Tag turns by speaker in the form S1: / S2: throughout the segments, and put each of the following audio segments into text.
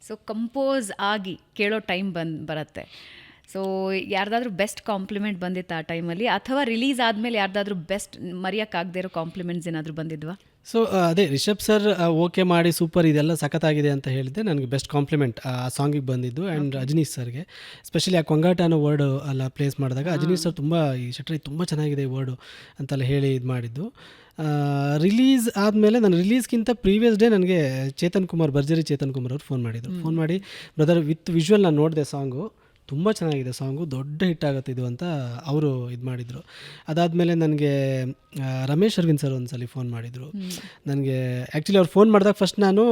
S1: So compose ಆಗಿ ಕೇಳೋ time ಬರುತ್ತೆ. ಸೊ ಯಾರ್ದಾದ್ರೂ ಬೆಸ್ಟ್ ಕಾಂಪ್ಲಿಮೆಂಟ್ ಬಂದಿತ್ತು ಆ ಟೈಮಲ್ಲಿ, ಅಥವಾ ರಿಲೀಸ್ ಆದಮೇಲೆ ಯಾರ್ದಾದ್ರೂ ಬೆಸ್ಟ್ ಮರೆಯೋಕ್ಕಾಗದೇ ಇರೋ ಕಾಂಪ್ಲಿಮೆಂಟ್ಸ್ ಏನಾದರೂ ಬಂದಿದ್ವಾ?
S2: ಸೊ ಅದೇ ರಿಷಬ್ ಸರ್ ಓಕೆ ಮಾಡಿ ಸೂಪರ್ ಇದೆಲ್ಲ ಸಖತ್ತಾಗಿದೆ ಅಂತ ಹೇಳಿದ್ದೆ ನನಗೆ ಬೆಸ್ಟ್ ಕಾಂಪ್ಲಿಮೆಂಟ್ ಆ ಸಾಂಗಿಗೆ ಬಂದಿದ್ದು. ಆ್ಯಂಡ್ ಅಜನೀಶ್ ಸರ್ಗೆ ಸ್ಪೆಷಲಿ ಆ ಕೊಂಗಾಟ ಅನ್ನೋ ವರ್ಡ್ ಎಲ್ಲ ಪ್ಲೇಸ್ ಮಾಡಿದಾಗ ಅಜನೀಶ್ ಸರ್ ತುಂಬ ಈ ಶೆಟ್ರಿ ತುಂಬ ಚೆನ್ನಾಗಿದೆ ಈ ವರ್ಡು ಅಂತೆಲ್ಲ ಹೇಳಿ ಇದು ಮಾಡಿದ್ದು. ರಿಲೀಸ್ ಆದಮೇಲೆ ನಾನು ರಿಲೀಸ್ಗಿಂತ ಪ್ರೀವಿಯಸ್ ಡೇ ನನಗೆ ಭರ್ಜರಿ ಚೇತನ್ ಕುಮಾರ್ ಅವ್ರು ಫೋನ್ ಮಾಡಿದರು. ಫೋನ್ ಮಾಡಿ ಬ್ರದರ್ ವಿತ್ ವಿಜುವಲ್ ನಾನು ನೋಡಿದೆ, ಸಾಂಗು ತುಂಬ ಚೆನ್ನಾಗಿದೆ, ಸಾಂಗು ದೊಡ್ಡ ಹಿಟ್ ಆಗುತ್ತೆ ಇದು ಅಂತ ಅವರು ಇದು ಮಾಡಿದರು. ಅದಾದಮೇಲೆ ನನಗೆ ರಮೇಶ್ ಅರವಿಂದ್ ಸರ್ ಒಂದು ಸಲ ಫೋನ್ ಮಾಡಿದರು ನನಗೆ. ಆ್ಯಕ್ಚುಲಿ ಅವ್ರು ಫೋನ್ ಮಾಡಿದಾಗ ಫಸ್ಟ್ ನಾನು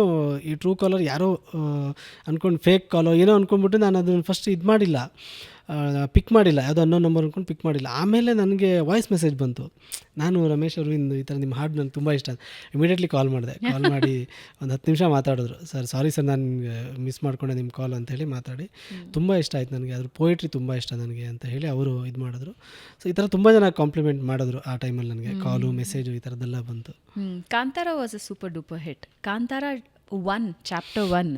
S2: ಈ ಟ್ರೂ ಕಾಲರ್ ಯಾರೋ ಅಂದ್ಕೊಂಡು ಫೇಕ್ ಕಾಲೋ ಏನೋ ಅಂದ್ಕೊಂಡ್ಬಿಟ್ಟು ನಾನು ಅದನ್ನು ಫಸ್ಟ್ ಇದು ಮಾಡಿಲ್ಲ, ಪಿಕ್ ಮಾಡಿಲ್ಲ, ಯಾವುದೋ ಅನ್ನೋ ನಂಬರ್ ಅಂದ್ಕೊಂಡು ಪಿಕ್ ಮಾಡಿಲ್ಲ. ಆಮೇಲೆ ನನಗೆ ವಾಯ್ಸ್ ಮೆಸೇಜ್ ಬಂತು, ನಾನು ರಮೇಶ್ ಅರವಿಂದ್ ಈ ಥರ ನಿಮ್ಮ ಹಾಡು ನನಗೆ ತುಂಬ ಇಷ್ಟ. ಇಮಿಡಿಯೇಟ್ಲಿ ಕಾಲ್ ಮಾಡಿದೆ. ಕಾಲ್ ಮಾಡಿ ಒಂದು 10 ನಿಮಿಷ ಮಾತಾಡಿದ್ರು. ಸರ್ ಸಾರಿ ಸರ್ ನಾನು ಮಿಸ್ ಮಾಡ್ಕೊಂಡೆ ನಿಮ್ಮ ಕಾಲ್ ಅಂತೇಳಿ ಮಾತಾಡಿ, ತುಂಬ ಇಷ್ಟ ಆಯ್ತು ನನಗೆ, ಅದ್ರ ಪೋಯಿಟ್ರಿ ತುಂಬ ಇಷ್ಟ ನನಗೆ ಅಂತ ಹೇಳಿ ಅವರು ಇದು ಮಾಡಿದ್ರು. ಸೊ ಈ ಥರ ತುಂಬ ಜನ ಕಾಂಪ್ಲಿಮೆಂಟ್ ಮಾಡಿದ್ರು ಆ ಟೈಮಲ್ಲಿ ನನಗೆ, ಕಾಲು ಮೆಸೇಜು ಈ ಥರದ್ದೆಲ್ಲ ಬಂತು.
S1: Kantara was a super duper hit. Kantara 1 chapter 1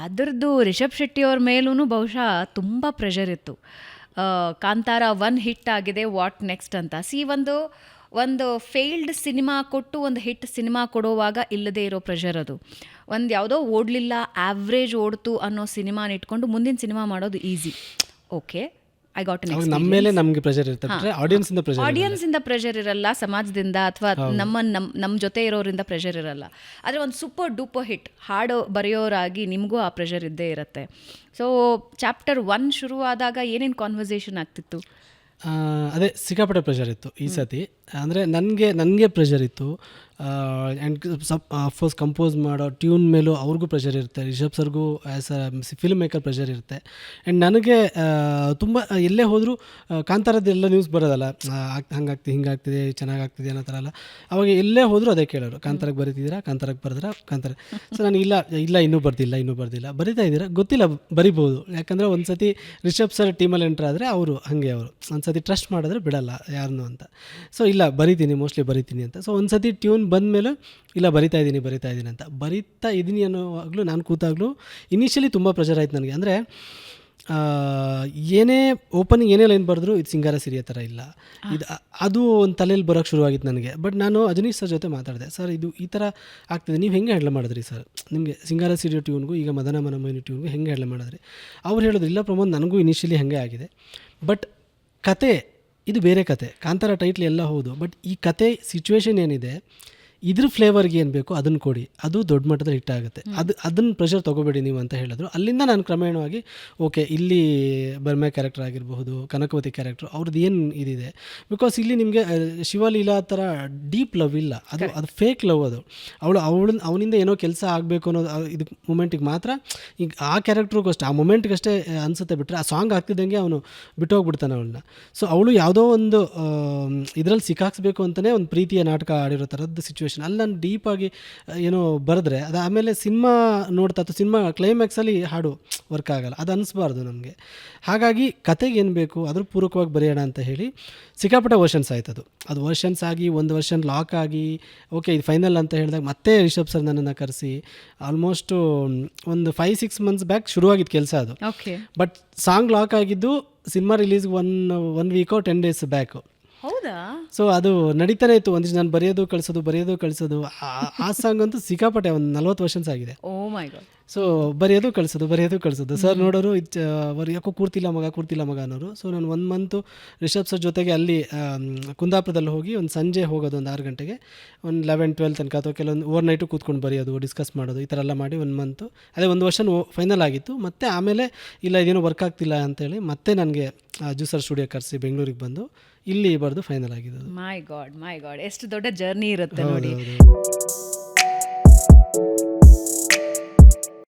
S1: ಅದರದ್ದು ರಿಷಬ್ ಶೆಟ್ಟಿ ಅವ್ರ ಮೇಲೂ ಬಹುಶಃ ತುಂಬ ಪ್ರೆಷರ್ ಇತ್ತು. ಕಾಂತಾರ 1 ಹಿಟ್ ಆಗಿದೆ, ವಾಟ್ ನೆಕ್ಸ್ಟ್ ಅಂತ. ಒಂದು ಫೇಲ್ಡ್ ಸಿನಿಮಾ ಕೊಟ್ಟು ಒಂದು ಹಿಟ್ ಸಿನಿಮಾ ಕೊಡುವಾಗ ಇಲ್ಲದೇ ಇರೋ ಪ್ರೆಷರ್ ಅದು. ಒಂದು ಯಾವುದೋ ಓಡಲಿಲ್ಲ, ಆವ್ರೇಜ್ ಓಡ್ತು ಅನ್ನೋ ಸಿನಿಮಾನ ಇಟ್ಕೊಂಡು ಮುಂದಿನ ಸಿನಿಮಾ ಮಾಡೋದು easy. Okay, I got an experience.
S2: ನಮ್ಮ ಮೇಲೆ ನಮಗೆ ಪ್ರೆಷರ್ ಇರ್ತದೆ,
S1: ಆಡಿಯನ್ಸಿಂದ ಪ್ರೆಷರ್ ಇರಲ್ಲ, ಸಮಾಜದಿಂದ ಅಥವಾ ನಮ್ಮ ಜೊತೆ ಇರೋರಿಂದ ಪ್ರೆಷರ್ ಇರಲ್ಲ. ಆದರೆ ಒಂದು ಸೂಪರ್ ಡೂಪರ್ ಹಿಟ್ ಹಾಡು ಬರೆಯೋರಾಗಿ ನಿಮಗೂ ಆ ಪ್ರೆಷರ್ ಇದ್ದೇ ಇರುತ್ತೆ. ಸೊ ಚಾಪ್ಟರ್ 1 ಶುರುವಾದಾಗ ಏನೇನು ಕಾನ್ವರ್ಸೇಷನ್ ಆಗ್ತಿತ್ತು?
S2: ಅದೇ ಸಿಕ್ಕಾಪಟ್ಟೆ ಪ್ರೆಷರ್ ಇತ್ತು ಈ ಸತಿ. ಅಂದರೆ ನನಗೆ ಪ್ರೆಷರ್ ಇತ್ತು. ಆ್ಯಂಡ್ ಅಫ್ಕೋರ್ಸ್ ಕಂಪೋಸ್ ಮಾಡೋ ಟ್ಯೂನ್ ಮೇಲೂ ಅವ್ರಿಗೂ ಪ್ರೆಷರ್ ಇರುತ್ತೆ, ರಿಷಬ್ ಸರ್ಗೂ as a film maker pressure ಇರುತ್ತೆ. ಆ್ಯಂಡ್ ನನಗೆ ತುಂಬ ಎಲ್ಲೇ ಹೋದರೂ ಕಾಂತಾರದ್ದೆಲ್ಲ ನ್ಯೂಸ್ ಬರೋದಲ್ಲ, ಹಂಗಾಗ್ತಿದೆ ಹಿಂಗಾಗ್ತಿದೆ ಚೆನ್ನಾಗಾಗ್ತಿದೆ ಅನ್ನೋ ಥರ ಅಲ್ಲ. ಅವಾಗ ಎಲ್ಲೇ ಹೋದರೂ ಅದೇ ಕೇಳೋರು, ಕಾಂತಾರಕ್ಕೆ ಬರೀತಿದ್ದೀರಾ, ಕಾಂತಾರಕ್ಕೆ ಕಾಂತಾರ. ಸೊ ನಾನು ಇಲ್ಲ ಇನ್ನೂ ಬರ್ದಿಲ್ಲ ಬರಿತಾ ಇದ್ದೀರಾ, ಗೊತ್ತಿಲ್ಲ, ಬರಿಬೋದು. ಯಾಕಂದರೆ ಒಂದು ಸತಿ ರಿಷಬ್ ಸರ್ ಟೀಮಲ್ಲಿ ಎಂಟ್ರ್ ಆದರೆ ಅವರು ಒಂದು ಸತಿ ಟ್ರಸ್ಟ್ ಮಾಡಿದ್ರೆ ಬಿಡಲ್ಲ ಯಾರನ್ನೂ ಅಂತ. ಸೊ ಇಲ್ಲ ಮೋಸ್ಟ್ಲಿ ಬರಿತೀನಿ ಅಂತ. ಸೊ ಒಂದು ಸತಿ ಟ್ಯೂನ್ ಬಂದಮೇಲೆ ಇಲ್ಲ ಬರಿತಾ ಇದ್ದೀನಿ ಅಂತ ಬರಿತಾ ಇದ್ದೀನಿ ಅನ್ನೋವಾಗಲೂ ನಾನು ಕೂತಾಗಲೂ ಇನಿಷಿಯಲಿ ತುಂಬ ಪ್ರೆಷರ್ ಆಯ್ತು ನನಗೆ. ಅಂದರೆ ಏನೇ ಓಪನಿಂಗ್ ಏನೇ ಲೈನ್ ಬರೆದ್ರು ಇದು ಸಿಂಗಾರ ಸಿರಿಯ ಥರ ಇಲ್ಲ, ಅದು ಒಂದು ತಲೆಯಲ್ಲಿ ಬರೋಕ್ಕೆ ಶುರುವಾಗಿತ್ತು ನನಗೆ. ಬಟ್ ನಾನು ಅಜನೀಶ್ ಸರ್ ಜೊತೆ ಮಾತಾಡಿದೆ, ಸರ್ ಇದು ಈ ಥರ ಆಗ್ತಿದೆ, ನೀವು ಹೆಂಗೆ ಹ್ಯಾಂಡಲ್ ಮಾಡಿದ್ರಿ ಸರ್, ನಿಮಗೆ ಸಿಂಗಾರ ಸಿರಿಯ ಟ್ಯೂನ್ಗೂ ಈಗ ಮದನ ಮನಮೋಹಿನಿ ಟ್ಯೂನ್ಗೂ ಹೆಂಗೆ ಹ್ಯಾಂಡಲ್ ಮಾಡಿದ್ರಿ? ಅವ್ರು ಹೇಳಿದ್ರು, ಇಲ್ಲ ಪ್ರಮೋದ್ ನನಗೂ ಇನಿಷಿಯಲಿ ಹಾಗೆ ಆಗಿದೆ, ಬಟ್ ಕತೆ ಇದು ಬೇರೆ ಕತೆ. ಕಾಂತಾರ ಟೈಟ್ಲ್ ಎಲ್ಲ ಹೌದು, ಬಟ್ ಈ ಕತೆ ಸಿಚುವೇಶನ್ ಏನಿದೆ ಇದ್ರ ಫ್ಲೇವರ್ಗೆ ಏನು ಬೇಕು ಅದನ್ನು ಕೊಡಿ, ಅದು ದೊಡ್ಡ ಮಟ್ಟದಲ್ಲಿ ಹಿಟ್ ಆಗುತ್ತೆ, ಅದನ್ನು ಪ್ರೆಷರ್ ತೊಗೋಬೇಡಿ ನೀವು ಅಂತ ಹೇಳಿದ್ರು. ಅಲ್ಲಿಂದ ನಾನು ಕ್ರಮೇಣವಾಗಿ ಓಕೆ ಇಲ್ಲಿ ಬರ್ಮೆ ಕ್ಯಾರೆಕ್ಟರ್ ಆಗಿರಬಹುದು, ಕನಕವತಿ ಕ್ಯಾರೆಕ್ಟರ್ ಅವ್ರದ್ದು ಏನು ಇದಿದೆ, ಬಿಕಾಸ್ ಇಲ್ಲಿ ನಿಮಗೆ ಶಿವಲೀಲಾ ಥರ ಡೀಪ್ ಲವ್ ಇಲ್ಲ, ಅದು ಫೇಕ್ ಲವ್. ಅದು ಅವನಿಂದ ಏನೋ ಕೆಲಸ ಆಗಬೇಕು ಅನ್ನೋದು ಇದು ಮೂಮೆಂಟಿಗೆ ಮಾತ್ರ. ಈಗ ಆ ಕ್ಯಾರೆಕ್ಟ್ರಿಗೂ ಅಷ್ಟೇ, ಆ ಮೂಮೆಂಟ್ಗಷ್ಟೇ ಅನಿಸುತ್ತೆ, ಬಿಟ್ಟರೆ ಆ ಸಾಂಗ್ ಆಗ್ತಿದ್ದಂಗೆ ಅವನು ಬಿಟ್ಟೋಗ್ಬಿಡ್ತಾನೆ ಅವಳನ್ನ. ಸೊ ಅವಳು ಯಾವುದೋ ಒಂದು ಇದರಲ್ಲಿ ಸಿಕ್ಕಾಕ್ಸ್ಬೇಕು ಅಂತಲೇ ಒಂದು ಪ್ರೀತಿಯ ನಾಟಕ ಆಡಿರೋ ಥರದ್ದು ಸಿಚುವೇಶನ್. ಅಲ್ಲಿ ನಾನು ಡೀಪಾಗಿ ಏನೋ ಬರೆದ್ರೆ ಅದು ಆಮೇಲೆ ಸಿನಿಮಾ ನೋಡ್ತಾ ಅಥವಾ ಸಿನಿಮಾ ಕ್ಲೈಮ್ಯಾಕ್ಸಲ್ಲಿ ಹಾಡು ವರ್ಕ್ ಆಗಲ್ಲ, ಅದು ಅನಿಸ್ಬಾರ್ದು ನಮಗೆ. ಹಾಗಾಗಿ ಕತೆಗೆ ಏನು ಬೇಕು ಅದ್ರ ಪೂರಕವಾಗಿ ಬರೆಯೋಣ ಅಂತ ಹೇಳಿ ಸಿಕ್ಕಾಪಟ್ಟೆ ವರ್ಷನ್ಸ್ ಆಯ್ತು. ಅದು ವರ್ಷನ್ಸ್ ಆಗಿ ಒಂದು ವರ್ಷನ್ ಲಾಕ್ ಆಗಿ ಓಕೆ ಇದು ಫೈನಲ್ ಅಂತ ಹೇಳಿದಾಗ ಮತ್ತೆ ರಿಷಬ್ ಸರ್ ನನ್ನನ್ನು ಕರೆಸಿ ಆಲ್ಮೋಸ್ಟು ಒಂದು 5-6 ಮಂತ್ಸ್ ಬ್ಯಾಕ್ ಶುರುವಾಗಿದ್ದು ಕೆಲಸ ಅದು. ಬಟ್ ಸಾಂಗ್ ಲಾಕ್ ಆಗಿದ್ದು ಸಿನಿಮಾ ರಿಲೀಸ್ಗೆ ಒನ್ ವೀಕೋ 10 ಡೇಸ್ ಬ್ಯಾಕು.
S1: ಹೌದಾ?
S2: ಸೊ ಅದು ನಡೀತಾನೆ ಇತ್ತು. ಒಂದಿಷ್ಟು ನಾನು ಬರೆಯೋದು ಕಳಿಸೋದು ಆ ಸಾಂಗ್ ಅಂತೂ ಸಿಕ್ಕಾಪಟ್ಟೆ ಒಂದು 40 ವರ್ಷನ್ಸ್ ಆಗಿದೆ.
S1: ಓ ಮೈ ಗಾಡ್.
S2: ಸೊ ಬರೆಯೋದು ಕಳಿಸೋದು ಸರ್ ನೋಡೋರು ಅವ್ರು ಯಾಕೋ ಕೂರ್ತಿಲ್ಲ ಮಗ ಅನ್ನೋರು. ಸೊ ನಾನು 1 ಮಂತು ರಿಷಬ್ ಸರ್ ಜೊತೆಗೆ ಅಲ್ಲಿ ಕುಂದಾಪುರದಲ್ಲಿ ಹೋಗಿ ಒಂದು ಸಂಜೆ ಹೋಗೋದು ಒಂದು 6 ಗಂಟೆಗೆ, ಒಂದು 11-12 ತನಕ ಅಥವಾ ಕೆಲವೊಂದು ಓವರ್ ನೈಟು ಕೂತ್ಕೊಂಡು ಬರೆಯೋದು, ಡಿಸ್ಕಸ್ ಮಾಡೋದು, ಈ ಥರ ಎಲ್ಲ ಮಾಡಿ 1 ಮಂತು ಅದೇ 1 ವರ್ಷ ಫೈನಲ್ ಆಗಿತ್ತು. ಮತ್ತು ಆಮೇಲೆ ಇಲ್ಲ ಇದೇನೋ ವರ್ಕ್ ಆಗ್ತಿಲ್ಲ ಅಂತೇಳಿ ಮತ್ತೆ ನನಗೆ ಜ್ಯೂಸರ್ ಸ್ಟುಡಿಯೋ ಕರೆಸಿ ಬೆಂಗಳೂರಿಗೆ ಬಂದು ಇಲ್ಲಿ ಬರೆದು ಫೈನಲ್ ಆಗಿದ್ದು.
S1: ಮೈ ಗಾಡ್ ಎಷ್ಟು ದೊಡ್ಡ ಜರ್ನಿ ಇರುತ್ತೆ ನೋಡಿ.